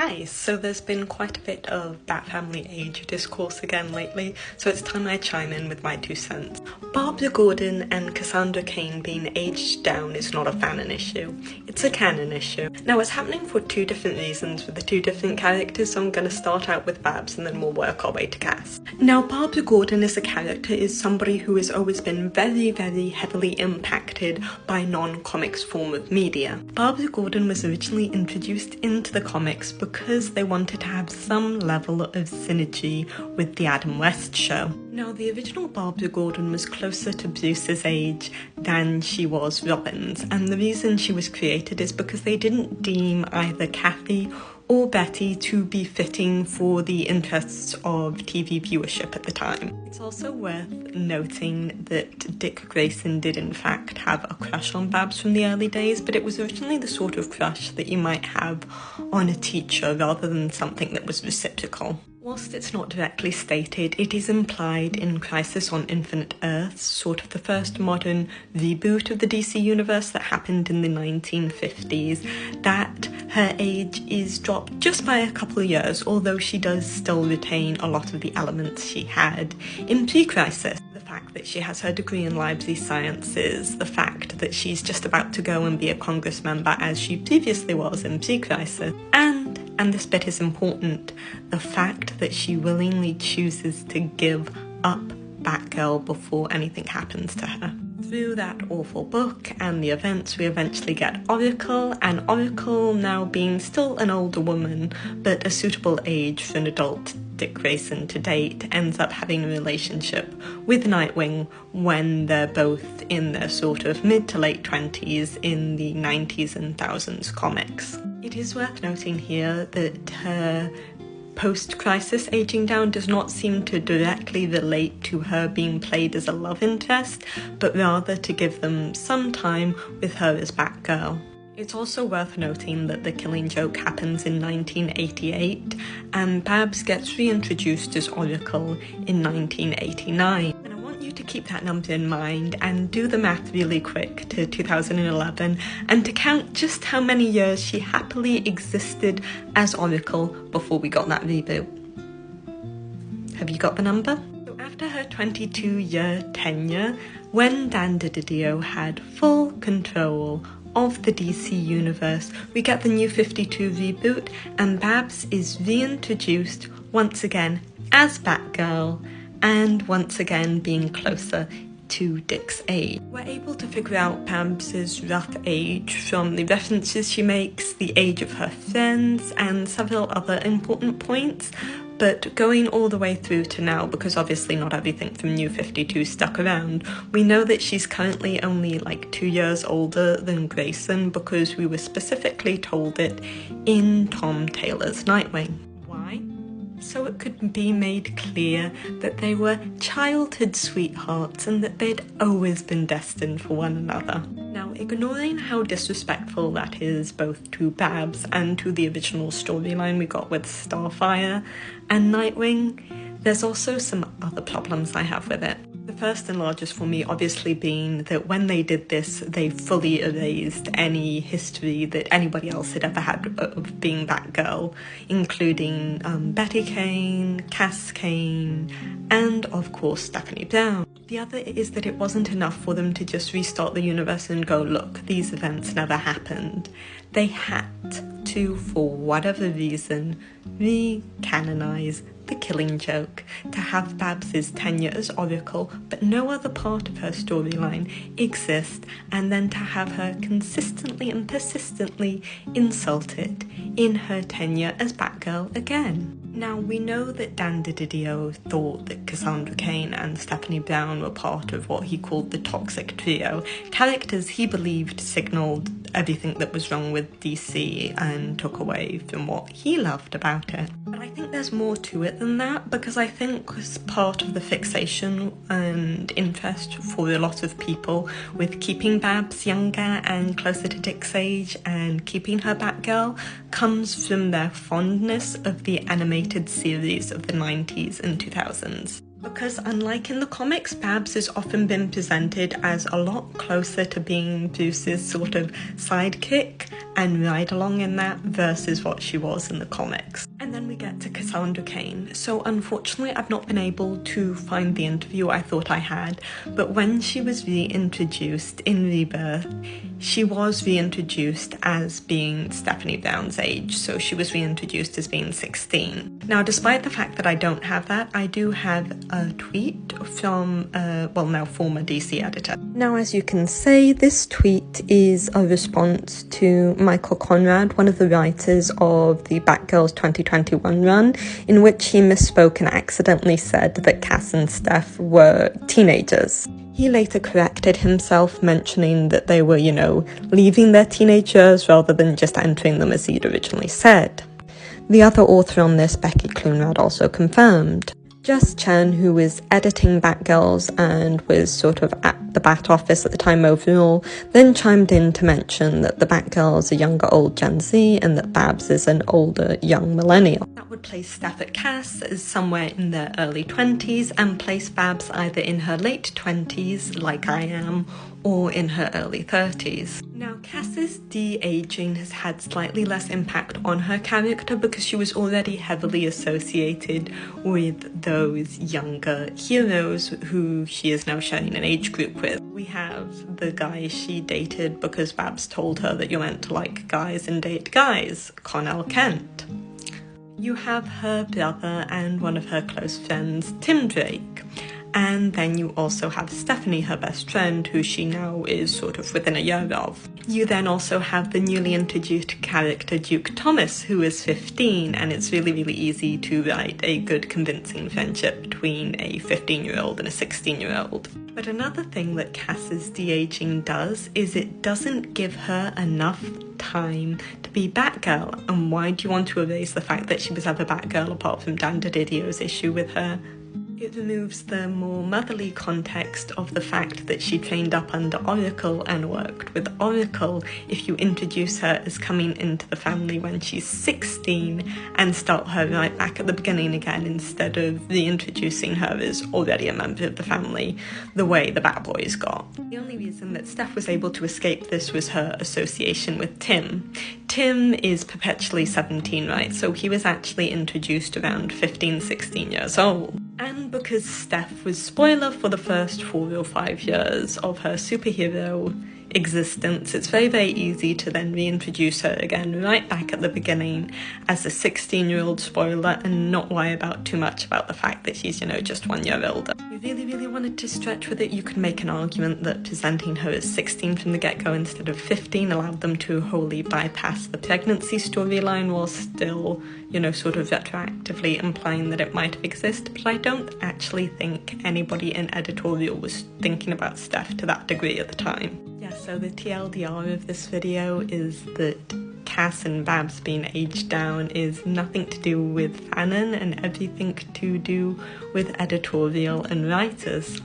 Hi, so there's been quite a bit of Bat Family age discourse again lately, so it's time I chime in with my 2 cents. Barbara Gordon and Cassandra Cain being aged down is not a fanon issue, it's a canon issue. Now it's happening for 2 different reasons with the 2 different characters, so I'm going to start out with Babs and then we'll work our way to Cass. Now Barbara Gordon as a character is somebody who has always been very heavily impacted by non-comics form of media. Barbara Gordon was originally introduced into the comics because they wanted to have some level of synergy with the Adam West show. Now, the original Barbara Gordon was closer to Bruce's age than she was Robin's, and the reason she was created is because they didn't deem either Kathy or Betty to be fitting for the interests of TV viewership at the time. It's also worth noting that Dick Grayson did in fact have a crush on Babs from the early days, but it was originally the sort of crush that you might have on a teacher rather than something that was reciprocal. Whilst it's not directly stated, it is implied in Crisis on Infinite Earths, sort of the first modern reboot of the DC universe that happened in the 1950s, that her age is dropped just by a couple of years, although she does still retain a lot of the elements she had in pre-Crisis. The fact that she has her degree in library sciences, the fact that she's just about to go and be a Congress member as she previously was in pre-Crisis, and this bit is important, the fact that she willingly chooses to give up Batgirl before anything happens to her. Through that awful book and the events, we eventually get Oracle, and Oracle, now being still an older woman, but a suitable age for an adult Dick Grayson to date, ends up having a relationship with Nightwing when they're both in their sort of mid to late 20s in the 90s and thousands comics. It is worth noting here that her post-crisis aging down does not seem to directly relate to her being played as a love interest, but rather to give them some time with her as Batgirl. It's also worth noting that the Killing Joke happens in 1988, and Babs gets reintroduced as Oracle in 1989. And I want you to keep that number in mind and do the math really quick to 2011 and to count just how many years she happily existed as Oracle before we got that reboot. Have you got the number? So after her 22-year tenure, when Dan DiDio had full control of the DC universe, we get the New 52 reboot, and Babs is reintroduced once again as Batgirl, and once again being closer to Dick's age. We're able to figure out Babs's rough age from the references she makes, the age of her friends, and several other important points, but going all the way through to now, because obviously not everything from New 52 stuck around, we know that she's currently only like 2 years older than Grayson because we were specifically told it in Tom Taylor's Nightwing. Why? So it could be made clear that they were childhood sweethearts and that they'd always been destined for one another. Now, ignoring how disrespectful that is both to Babs and to the original storyline we got with Starfire and Nightwing, there's also some other problems I have with it. The first and largest for me obviously being that when they did this, they fully erased any history that anybody else had ever had of being Batgirl, including Betty Kane, Cass Kane, and of course Stephanie Brown. The other is that it wasn't enough for them to just restart the universe and go, look, these events never happened. They had to, for whatever reason, re-canonize the Killing Joke, to have Babs's tenure as Oracle but no other part of her storyline exist, and then to have her consistently and persistently insulted in her tenure as Batgirl again. Now, we know that Dan DiDio thought that Cassandra Cain and Stephanie Brown were part of what he called the Toxic Trio, characters he believed signalled everything that was wrong with DC and took away from what he loved about it. But I think there's more to it than that, because I think as part of the fixation and interest for a lot of people with keeping Babs younger and closer to Dick's age and keeping her Batgirl comes from their fondness of the animated series of the 90s and 2000s. Because unlike in the comics, Babs has often been presented as a lot closer to being Bruce's sort of sidekick and ride-along in that versus what she was in the comics. And then we get to Cassandra Cain. So unfortunately, I've not been able to find the interview I thought I had, but when she was reintroduced in Rebirth, she was reintroduced as being Stephanie Brown's age, so she was reintroduced as being 16. Now, despite the fact that I don't have that, I do have a tweet from, now former DC editor. Now, as you can see, this tweet is a response to Michael Conrad, one of the writers of the Batgirls 2021 run, in which he misspoke and accidentally said that Cass and Steph were teenagers. He later corrected himself, mentioning that they were, leaving their teenage years rather than just entering them as he'd originally said. The other author on this, Becky Clunrad, also confirmed. Jess Chen, who was editing Batgirls and was sort of at the Bat office at the time overall, then chimed in to mention that the Batgirls are younger old Gen Z and that Babs is an older young millennial. That would place Steph at Cass as somewhere in their early 20s and place Babs either in her late 20s, like I am, or in her early 30s. Now, Cass's de-aging has had slightly less impact on her character because she was already heavily associated with those younger heroes who she is now sharing an age group with. We have the guy she dated because Babs told her that you're meant to like guys and date guys, Connell Kent. You have her brother and one of her close friends, Tim Drake. And then you also have Stephanie, her best friend, who she now is sort of within a year of. You then also have the newly introduced character Duke Thomas, who is 15, and it's really, really easy to write a good convincing friendship between a 15-year-old and a 16-year-old. But another thing that Cass's de-aging does is it doesn't give her enough time to be Batgirl. And why do you want to erase the fact that she was ever Batgirl apart from Dan Dididio's issue with her? It removes the more motherly context of the fact that she trained up under Oracle and worked with Oracle if you introduce her as coming into the family when she's 16 and start her right back at the beginning again instead of reintroducing her as already a member of the family the way the Batboys got. The only reason that Steph was able to escape this was her association with Tim. Tim is perpetually 17, right? So he was actually introduced around 15, 16 years old. And because Steph was spoiler for the first 4 or 5 years of her superhero existence, it's very, very easy to then reintroduce her again right back at the beginning as a 16-year-old spoiler and not worry about too much about the fact that she's, just 1 year older. If you really, really wanted to stretch with it, you could make an argument that presenting her as 16 from the get-go instead of 15 allowed them to wholly bypass the pregnancy storyline while still, sort of retroactively implying that it might have existed, but I don't actually think anybody in editorial was thinking about Steph to that degree at the time. Yeah, so the TLDR of this video is that Cass and Babs being aged down is nothing to do with fanon and everything to do with editorial and writers.